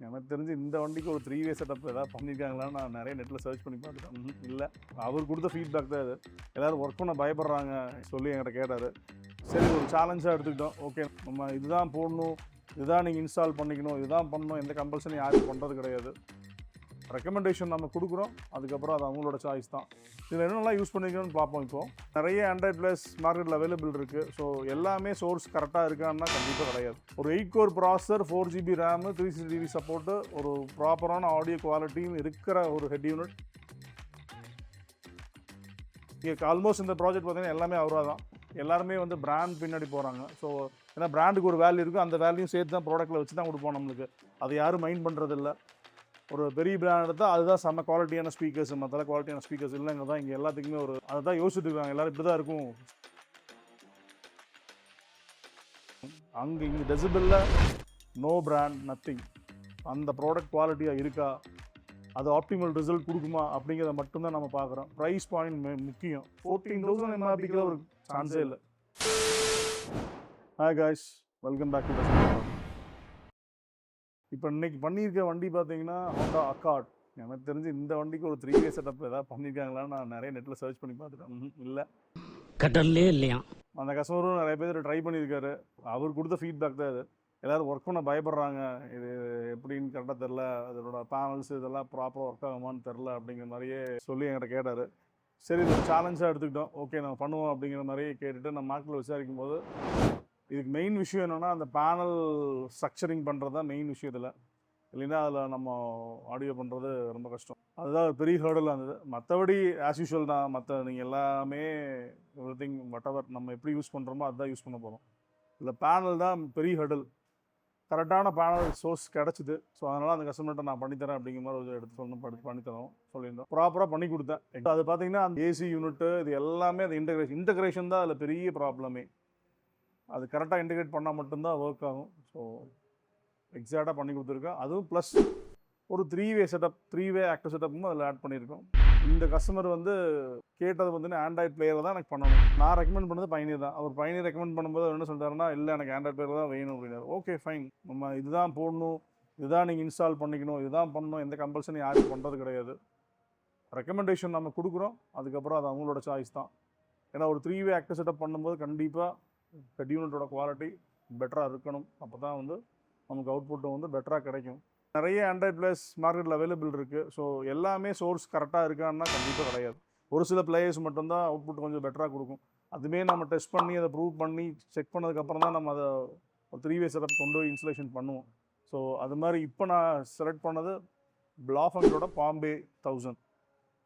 எனக்கு தெரிஞ்சு இந்த வண்டிக்கு ஒரு 3 வே செட்டப் ஏதாவது பண்ணியிருக்காங்களான்னு நான் நிறைய நெட்டில் சர்ச் பண்ணி பார்த்துட்டேன். இல்லை, அவர் கொடுத்த ஃபீட்பேக் தான் இது. எல்லோரும் ஒர்க் பண்ண பயப்படுறாங்க சொல்லி என்கிட்ட கேட்டார். சரி, ஒரு சேலஞ்சாக எடுத்துக்கிட்டோம். ஓகே, நம்ம இதுதான் போடணும், இதுதான் நீங்கள் இன்ஸ்டால் பண்ணிக்கணும், இதுதான் பண்ணணும், எந்த கம்பல்சரி யாரும் பண்ணுறது கிடையாது. ரெக்கமெண்டேஷன் நம்ம கொடுக்குறோம், அதுக்கப்புறம் அது அவங்களோட சாய்ஸ் தான். இதில் என்னெல்லாம் யூஸ் பண்ணிக்கணும்னு பார்ப்போம். இப்போது நிறைய ஆண்ட்ராய்ட் ப்ளஸ் மார்க்கெட்டில் அவைலபிள் இருக்குது. ஸோ எல்லாமே சோர்ஸ் கரெக்டாக இருக்கான்னா கண்டிப்பாக கிடையாது. ஒரு 8 core processor, 4GB RAM, 360 support, ஒரு ப்ராப்பரான ஆடியோ குவாலிட்டியும் இருக்கிற ஒரு ஹெட் யூனிட். இங்கே ஆல்மோஸ்ட் இந்த ப்ராஜெக்ட் பார்த்தீங்கன்னா எல்லாமே அவராக தான். எல்லாருமே வந்து பிராண்ட் பின்னாடி போகிறாங்க. ஸோ ஏன்னா பிராண்டுக்கு ஒரு வேல்யூ இருக்குது, அந்த வேல்யூ சேர்த்து தான் ப்ராடக்ட்டில் வச்சு தான் கொடுப்போம் நம்மளுக்கு. அதை யாரும் மைண்ட் பண்ணுறதில்ல. ஒரு பெரிய பிராண்ட் எடுத்தால் அதுதான் செம்ம குவாலிட்டியான ஸ்பீக்கர்ஸ், மற்ற குவாலிட்டியான ஸ்பீக்கர்ஸ் இல்லைங்க தான். இங்கே எல்லாத்துக்குமே ஒரு அதை தான் யோசிச்சுட்டு இருக்காங்க. எல்லோரும் இப்படி தான் இருக்கும். அங்கே இங்கே டெசிபிளில் நோ பிராண்ட், நத்திங். அந்த ப்ராடக்ட் குவாலிட்டியாக இருக்கா, அது ஆப்டிமல் ரிசல்ட் கொடுக்குமா அப்படிங்கிறத மட்டும்தான் நம்ம பார்க்குறோம். ப்ரைஸ் பாயிண்ட் முக்கியம். 14,000 MRPக்கு ஒரு சான்ஸே இல்லை. Hi guys, welcome back to the. இப்போ இன்னைக்கு பண்ணியிருக்க வண்டி பார்த்தீங்கன்னா ஹோண்டா அக்கார்ட். எனக்கு தெரிஞ்சு இந்த வண்டிக்கு ஒரு 3 வே செட்டப் ஏதாவது பண்ணியிருக்காங்களான்னு நான் நிறைய நெட்டில் சர்ச் பண்ணி பார்த்துட்டேன். இல்லை, கடல்லே இல்லையா. அந்த கஸ்டமரும் நிறைய பேர் ட்ரை பண்ணியிருக்காரு. அவர் கொடுத்த ஃபீட்பேக் தான் இது. எல்லோரும் ஒர்க் பண்ண பயப்படுறாங்க, இது எப்படின்னு கரெக்டாக தெரில, அதோட பேனல்ஸ் இதெல்லாம் ப்ராப்பராக ஒர்க் ஆகுமான்னு தெரில அப்படிங்கிற மாதிரியே சொல்லி என்கிட்ட கேட்டார். சரி, இது ஒரு சேலஞ்சாக எடுத்துக்கிட்டோம். ஓகே, நம்ம பண்ணுவோம் அப்படிங்கிற மாதிரியே கேட்டுட்டு நம்ம மார்க்கெட்டில் விசாரிக்கும் போது இதுக்கு மெயின் விஷயம் என்னென்னா அந்த பேனல் ஸ்ட்ரக்சரிங் பண்ணுறது தான் மெயின் விஷயம். இதில் இல்லைன்னா அதில் நம்ம ஆடியோ பண்ணுறது ரொம்ப கஷ்டம். அதுதான் ஒரு பெரிய ஹேர்டலாக இருந்தது. மற்றபடி ஆஸ் யூஷுவல் தான். மற்ற நீங்கள் எல்லாமே எவ்ரிதிங் வாட்எவர் நம்ம எப்படி யூஸ் பண்ணுறோமோ அதுதான் யூஸ் பண்ண போகிறோம். இதில் பேனல் தான் பெரிய ஹேர்டல். கரெக்டான பேனல் சோர்ஸ் கிடச்சிது. ஸோ அதனால் அந்த கஸ்டமர்கிட்ட நான் பண்ணித்தரேன் அப்படிங்கிற மாதிரி ஒரு எடுத்து பண்ணித்தரோம் சொல்லியிருந்தோம். ப்ராப்பராக பண்ணி கொடுத்தேன். அது பார்த்தீங்கன்னா அந்த ஏசி யூனிட்டு இது எல்லாமே அது இன்டகிரேஷன் தான் அதில் பெரிய ப்ராப்ளமே. அது கரெக்டாக இன்டிகிரேட் பண்ணால் மட்டும்தான் ஒர்க் ஆகும். ஸோ எக்ஸாக்டாக பண்ணி கொடுத்துருக்கோம். அதுவும் ப்ளஸ் ஒரு 3 வே செட்டப், 3 வே ஆக்டிவ் செட்டப்பும் அதில் ஆட் பண்ணியிருக்கோம். இந்த கஸ்டமர் வந்து கேட்டது வந்து ஆண்ட்ராய்ட் பிளேயரில் தான் எனக்கு பண்ணணும். நான் ரெக்கமெண்ட் பண்ணது பைனியர் தான். அவர் பைனியர் ரெக்கமெண்ட் பண்ணும்போது அவர் என்ன சொல்கிறாருன்னா, இல்லை எனக்கு ஆண்ட்ராய்ட் பிளேயர் தான் வேணும் அப்படின்னாரு. ஓகே ஃபைன், நம்ம இதுதான் போடணும், இதுதான் நீங்கள் இன்ஸ்டால் பண்ணிக்கணும், இதுதான் பண்ணணும், எந்த கம்பல்சரி யாரும் பண்ணுறது கிடையாது. ரெக்கமெண்டேஷன் நம்ம கொடுக்குறோம், அதுக்கப்புறம் அது அவங்களோட சாய்ஸ் தான். ஏன்னா ஒரு 3 வே ஆக்டிவ் செட்டப் பண்ணும்போது கண்டிப்பாக ஹெட் யூனிட்டோட குவாலிட்டி பெட்டராக இருக்கணும். அப்போ தான் வந்து நமக்கு அவுட்புட்டும் வந்து பெட்டராக கிடைக்கும். நிறைய ஆண்ட்ராய்ட் ப்ளஸ் மார்க்கெட்டில் அவைலபிள் இருக்குது. ஸோ எல்லாமே சோர்ஸ் கரெக்டாக இருக்கான்னா கண்டிப்பாக கிடையாது. ஒரு சில பிளேயர்ஸ் மட்டும்தான் அவுட்புட் கொஞ்சம் பெட்டராக கொடுக்கும். அதுவே நம்ம டெஸ்ட் பண்ணி அதை ப்ரூவ் பண்ணி செக் பண்ணதுக்கப்புறம் தான் நம்ம அதை ஒரு 3 வே செட்டப் கொண்டு போய் இன்ஸ்டலேஷன் பண்ணுவோம். ஸோ அது மாதிரி இப்போ நான் செலக்ட் பண்ணது பிளாஃபங்கோட பாம்பே 1000.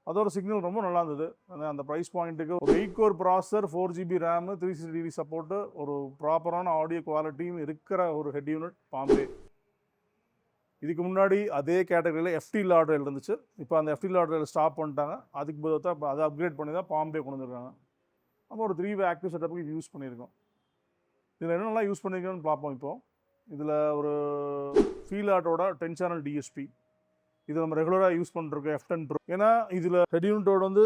அதோட சிக்னல் ரொம்ப நல்லா இருந்தது. அந்த ப்ரைஸ் பாயிண்ட்டுக்கு ஒரு 8 core processor, 4GB RAM, 360 support, ஒரு ப்ராப்பரான ஆடியோ குவாலிட்டியும் இருக்கிற ஒரு ஹெட் யூனிட் பாம்பே. இதுக்கு முன்னாடி அதே கேட்டகரியில் FT லாட்ரேல் இருந்துச்சு. இப்போ அந்த FT லாட்ரேல் ஸ்டாப் பண்ணிட்டாங்க. அதுக்கு பதிலாக இப்போ அதை அப்கிரேட் பண்ணி தான் பாம்பே கொண்டு வந்துருக்காங்க. நம்ம ஒரு 3 வே ஆக்டிவ் செட்டப்புக்கு இது யூஸ் பண்ணியிருக்கோம். இதில் என்னெல்லாம் யூஸ் பண்ணியிருக்கோன்னு பார்ப்போம். இப்போது இதில் ஒரு ஃபீலாட்டோட 10 சேனல் DSP, இது நம்ம ரெகுலராக யூஸ் பண்ணிருக்கோம் F10 Pro. ஏன்னா இதில் ஹெட் யூனிட்டோட வந்து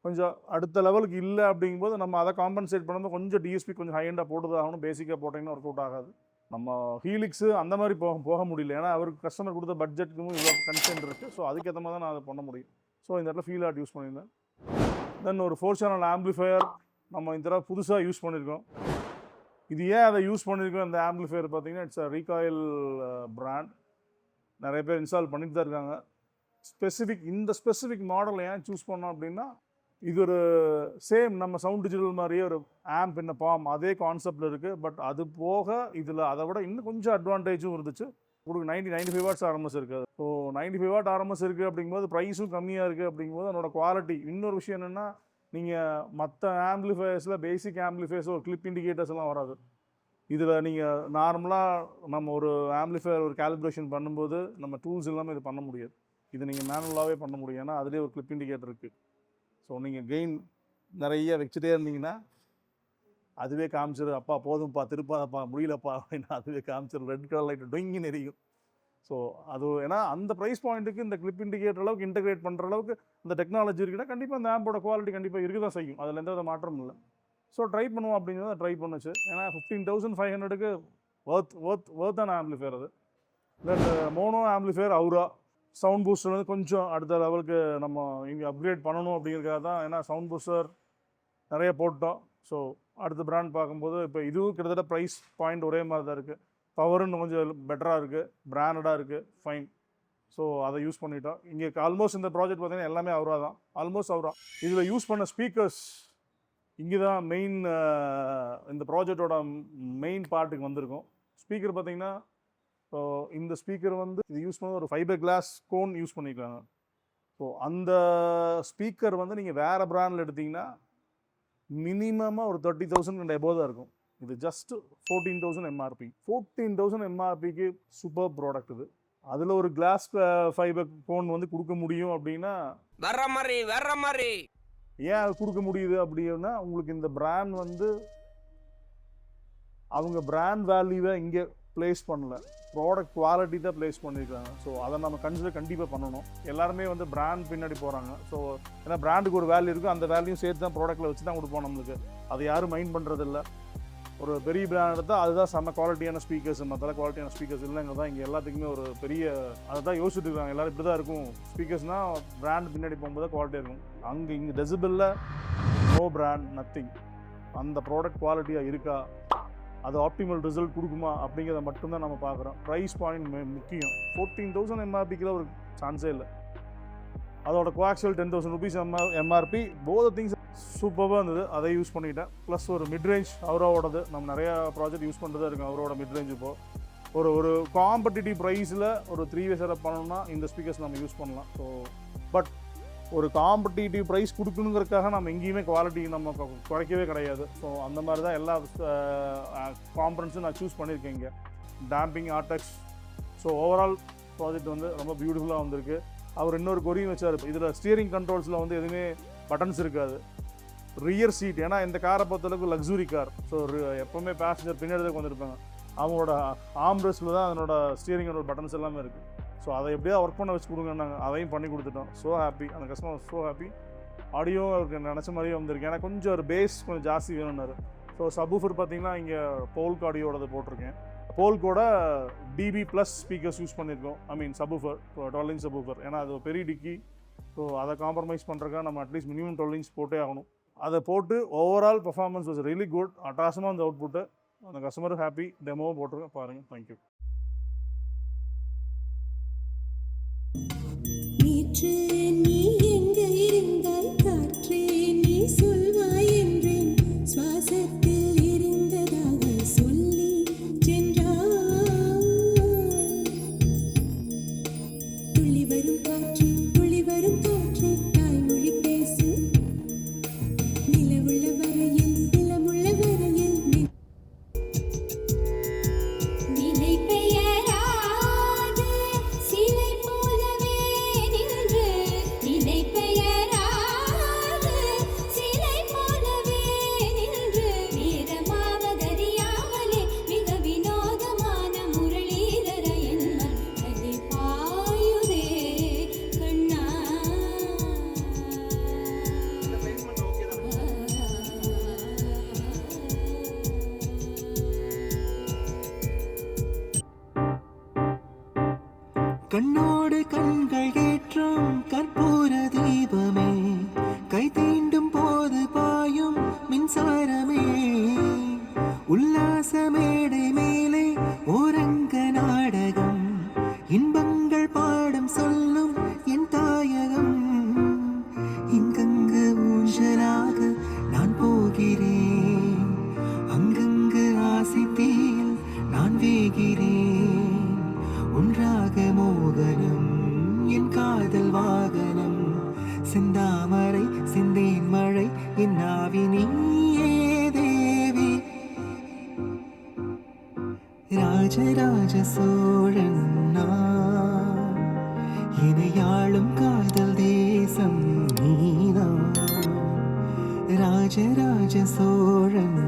கொஞ்சம் அடுத்த லெவலுக்கு இல்லை அப்படிங்கும்போது நம்ம அதை காம்பன்சேட் பண்ணும்போது கொஞ்சம் DSP கொஞ்சம் ஹை எண்டாக போட்டு ஆகணும். பேசிக்காக போட்டிங்கன்னா ஒர்க் அவுட் ஆகாது. நம்ம ஹீலிக்ஸு அந்த மாதிரி போக முடியல. ஏன்னா அவருக்கு கஸ்டமர் கொடுத்த பட்ஜெட்டுக்கும் இவ்வளோ கன்சென்ட் இருக்குது. ஸோ அதுக்கேற்ற மாதிரி தான் நான் அதை பண்ண முடியும். ஸோ இந்த இடத்துல ஃபீல் ஆர்ட் யூஸ் பண்ணியிருந்தேன். தென் ஒரு 4 சேனல் ஆம்பிளிஃபையர் நம்ம இந்த தடவை புதுசாக யூஸ் பண்ணியிருக்கோம். இது ஏன் அதை யூஸ் பண்ணியிருக்கோம் இந்த ஆம்பிளிஃபையர் பார்த்தீங்கன்னா, இட்ஸ் ரீகாயில் பிராண்ட். நிறைய பேர் இன்ஸ்டால் பண்ணிட்டு தான் இருக்காங்க. இந்த ஸ்பெசிஃபிக் மாடல் ஏன் சூஸ் பண்ணோம் அப்படின்னா, இது ஒரு சேம் நம்ம சவுண்ட் டிஜிட்டல் மாதிரியே ஒரு ஆம்ப் இந்த பாம் அதே கான்செப்டில் இருக்குது. பட் அது போக இதில் அதை விட இன்னும் கொஞ்சம் அட்வான்டேஜும் இருந்துச்சு. உங்களுக்கு 95 வாட்ஸ் RMS இருக்குது. ஸோ 95 வாட் RMS இருக்குது அப்படிங்கும்போது ப்ரைஸும் கம்மியாக இருக்குது அப்படிங்கும்போது அதனோட குவாலிட்டி. இன்னொரு விஷயம் என்னென்னா, நீங்கள் மற்ற ஆம்பிளிஃபையர்ஸில் பேசிக் ஆம்பிளிஃபையர்ஸ் ஒரு கிளிப் இண்டிகேட்டர்ஸ் எல்லாம் வராது. இதில் நீங்கள் நார்மலாக நம்ம ஒரு ஆம்பிளிஃபையர் ஒரு கேலிப்ரேஷன் பண்ணும்போது நம்ம டூல்ஸ் இல்லாமல் இது பண்ண முடியாது. இது நீங்கள் மேனுவலாகவே பண்ண முடியும். ஏன்னா அதிலே ஒரு கிளிப் இண்டிகேட்டர் இருக்குது. ஸோ நீங்கள் கெயின் நிறைய வச்சுட்டே இருந்தீங்கன்னா அதுவே காமிச்சிரு, அப்பா போதும்ப்பா திருப்பாதப்பா முடியலப்பா அப்படின்னு அதுவே காமிச்சிரு. ரெட் கலர் லைட் டொங்கின்னு எரியும். ஸோ அது ஏன்னா அந்த ப்ரைஸ் பாயிண்ட்டுக்கு இந்த கிளிப் இண்டிகேட்டர் அளவுக்கு இன்டகிரேட் பண்ணுற அளவுக்கு இந்த டெக்னாலஜி இருக்குன்னா கண்டிப்பாக அந்த ஆம்போட குவாலிட்டி கண்டிப்பாக இருக்க தான் செய்யும். அதில் எந்த வித மாற்றமும் இல்லை. ஸோ ட்ரை பண்ணுவோம் அப்படிங்கிறத ட்ரை பண்ணுச்சு. ஏன்னா 15,500க்கு ஒர்த்தான ஆம்பிளிஃபையர் அது. இந்த mono amplifier Howrah sound booster வந்து கொஞ்சம் அடுத்த லெவலுக்கு நம்ம இங்கே அப்கிரேட் பண்ணணும் அப்படிங்கிறதுக்காக தான். ஏன்னா சவுண்ட் பூஸ்டர் நிறைய போட்டோம். ஸோ அடுத்த பிராண்ட் பார்க்கும்போது இப்போ இதுவும் கிட்டத்தட்ட ப்ரைஸ் பாயிண்ட் ஒரே மாதிரி தான் இருக்குது. பவரும் கொஞ்சம் பெட்டராக இருக்குது, பிராண்டடாக இருக்குது, ஃபைன். ஸோ அதை யூஸ் பண்ணிட்டோம். இங்கே ஆல்மோஸ்ட் இந்த ப்ராஜெக்ட் பார்த்தீங்கன்னா எல்லாமே அவுரா தான், ஆல்மோஸ்ட் அவுரா. இதில் யூஸ் பண்ண ஸ்பீக்கர்ஸ் இங்கே தான் மெயின், இந்த ப்ராஜெக்டோட மெயின் பார்ட்டுக்கு வந்திருக்கும். ஸ்பீக்கர் பார்த்தீங்கன்னா ஸோ இந்த ஸ்பீக்கர் வந்து இது யூஸ் பண்ண ஒரு ஃபைபர் கிளாஸ் கோன் யூஸ் பண்ணியிருக்காங்க. ஸோ அந்த ஸ்பீக்கர் வந்து நீங்கள் வேறு பிராண்டில் எடுத்திங்கன்னா மினிமமாக ஒரு 30,000 அண்ட் எபோவ் தான் இருக்கும். இது ஜஸ்ட் 14,000 எம்ஆர்பி. 14,000 எம்ஆர்பிக்கு சூப்பர் ப்ராடக்ட் இது. அதில் ஒரு கிளாஸ் ஃபைபர் கோன் வந்து கொடுக்க முடியும் அப்படின்னா வர்ற மாதிரி ஏன் அது கொடுக்க முடியுது அப்படின்னா உங்களுக்கு இந்த பிராண்ட் வந்து அவங்க பிராண்ட் வேல்யூவை இங்கே ப்ளேஸ் பண்ணல, ப்ராடக்ட் குவாலிட்டி தான் ப்ளேஸ் பண்ணியிருக்காங்க. ஸோ அதை நம்ம கண்டிப்பாக பண்ணணும். எல்லாருமே வந்து பிராண்ட் பின்னாடி போகிறாங்க. ஸோ ஏன்னா பிராண்டுக்கு ஒரு வேல்யூ இருக்கும், அந்த வேல்யூ சேர்த்து தான் ப்ராடக்ட்டில் வச்சு தான் கொடுப்போம் நம்மளுக்கு. அதை யாரும் மைண்ட் பண்ணுறதில்ல. ஒரு பெரிய பிராண்ட் எடுத்தால் அதுதான் செம்ம குவாலிட்டியான ஸ்பீக்கர்ஸ், மற்ற குவாலிட்டியான ஸ்பீக்கர்ஸ் இல்லைங்க தான் இங்கே எல்லாத்துக்குமே ஒரு பெரிய அதை தான் யோசிச்சுட்டு இருக்காங்க எல்லோரும். இப்படி தான் இருக்கும் ஸ்பீக்கர்ஸ்னால் பிராண்ட் பின்னாடி போகும்போது குவாலிட்டியாக இருக்கும். அங்கே இங்கே டெசிபிளில் நோ பிராண்ட் நத்திங். அந்த ப்ராடக்ட் குவாலிட்டியாக இருக்கா, அது ஆப்டிமல் ரிசல்ட் கொடுக்குமா அப்படிங்கிறத மட்டும்தான் நம்ம பார்க்குறோம். ப்ரைஸ் பாயிண்ட் முக்கியம். 14,000 எம்ஆர்பிக்கு ஒரு சான்ஸே இல்லை. அதோட கோஆக்சுவல் 10,000 ருபீஸ் எம்ஆர்பி. போத் திங்ஸ் சூப்பராக இருந்தது, அதை யூஸ் பண்ணிக்கிட்டேன். ப்ளஸ் ஒரு மிட்ரேஞ்ச் அவரோடது நம்ம நிறையா ப்ராஜெக்ட் யூஸ் பண்ணுறதா இருக்கும். அவரோட மிட்ரேஞ்ச் இப்போது ஒரு காம்படிட்டிவ் ப்ரைஸில் ஒரு 3-வே செட்டப் பண்ணணும்னா இந்த ஸ்பீக்கர்ஸ் நம்ம யூஸ் பண்ணலாம். ஸோ பட் ஒரு காம்படிட்டிவ் ப்ரைஸ் கொடுக்கணுங்கிறதுக்காக நம்ம எங்கேயுமே குவாலிட்டி நம்ம குறைக்கவே கிடையாது. ஸோ அந்த மாதிரி தான் எல்லா காம்பனன்ட்ஸும் நான் சூஸ் பண்ணியிருக்கேன் இங்கே. டேம்பிங், ஆர்டெக்ஸ். ஸோ ஓவரால் ப்ராஜெக்ட் வந்து ரொம்ப பியூட்டிஃபுல்லாக வந்திருக்கு. அவர் இன்னொரு கொரியும் வச்சார். இதில் ஸ்டியரிங் கண்ட்ரோல்ஸில் வந்து எதுவுமே பட்டன்ஸ் இருக்காது. ரியர் சீட், ஏன்னா இந்த காரை பொறுத்தளவுக்கு லக்ஸுரி கார். ஸோ எப்போவுமே பேசஞ்சர் பின்னாடி தான் வந்திருப்பாங்க. அவங்களோட ஆம்ரெஸ்ட்டில் தான் அதனோட ஸ்டியரிங்கோட பட்டன்ஸ் எல்லாமே இருக்குது. ஸோ அதை எப்படியா ஒர்க் பண்ண வச்சு கொடுங்கன்னாங்க, அதையும் பண்ணி கொடுத்துட்டோம். ஸோ ஹாப்பி, அந்த கஸ்டமர் ஸோ ஹாப்பி. ஆடியோ அவருக்கு நினச்ச மாதிரியே வந்திருக்கு. ஏன்னா கொஞ்சம் ஒரு பேஸ் கொஞ்சம் ஜாஸ்தி வேணும்னாரு. ஸோ சப்வூஃபர் பார்த்தீங்கன்னா இங்கே போல்க் ஆடியோடது போட்டிருக்கேன். போல்கோட டிபி ப்ளஸ் ஸ்பீக்கர்ஸ் யூஸ் பண்ணியிருக்கோம். ஐ மீன் சப்வூஃபர், 12 இன்ச் சப்வூஃபர். ஏன்னா அது பெரிய டிக்கி. ஸோ அதை காம்ப்ரமைஸ் பண்ணுறக்கா நம்ம அட்லீஸ்ட் மினிமம் 12 இன்ச் போட்டே ஆகணும். அதை போட்டு overall performance was really good. அட்டாசமாக அந்த அவுட்புட்டு. அந்த கஸ்டமரும் ஹாப்பி. டெமோவும் போட்டிருக்கேன், பாருங்கள். தேங்க்யூ. நேற்று நீ எங்கே இருந்தாய் காற்றே, நீ சொல்வாய் என்றேன். சுவாசத்தில் இருந்ததாக சொல்லி சென்றாய். துள்ளி வரும் காற்றே, துள்ளி வரும் காற்றே, தாய்மொழி பேசு. நிலவுள்ள வரையில், நிலமுள்ள வரையில் நிலை பெயராது சிலை போலவே நின்று, நிலை பெயராது சிலை போலவே நின்று, வீரமாவதறியாமலே மிக வினோதமான முரளீதர என்மன் கதை பாயுதே கண்ணா. கண்ணோடு கண்கள் ஏற்றும் கற்பூர தீபமே, கை தீண்டும் போது பாயும் மின்சாரமே, உல்லாச மேடை மேலே ஓரங்க நாடகம், இன்பங்கள் பாடம் சொல்லும் என் தாயகம். இங்கங்கு ஊஞ்சலாக நான் போகிறேன், அங்கங்கு ஆசை தீயில் நான் வேகிறேன். ஒன்றாக மோகனம் என் காதல் வாகனம், சிந்தாமரை சிந்தேன் மழை என் ஆவி நீயே தேவி. ராஜராஜ சோழன் நான், இணையாளும் காதல் தேசம் நீதான். ராஜராஜ சோழன்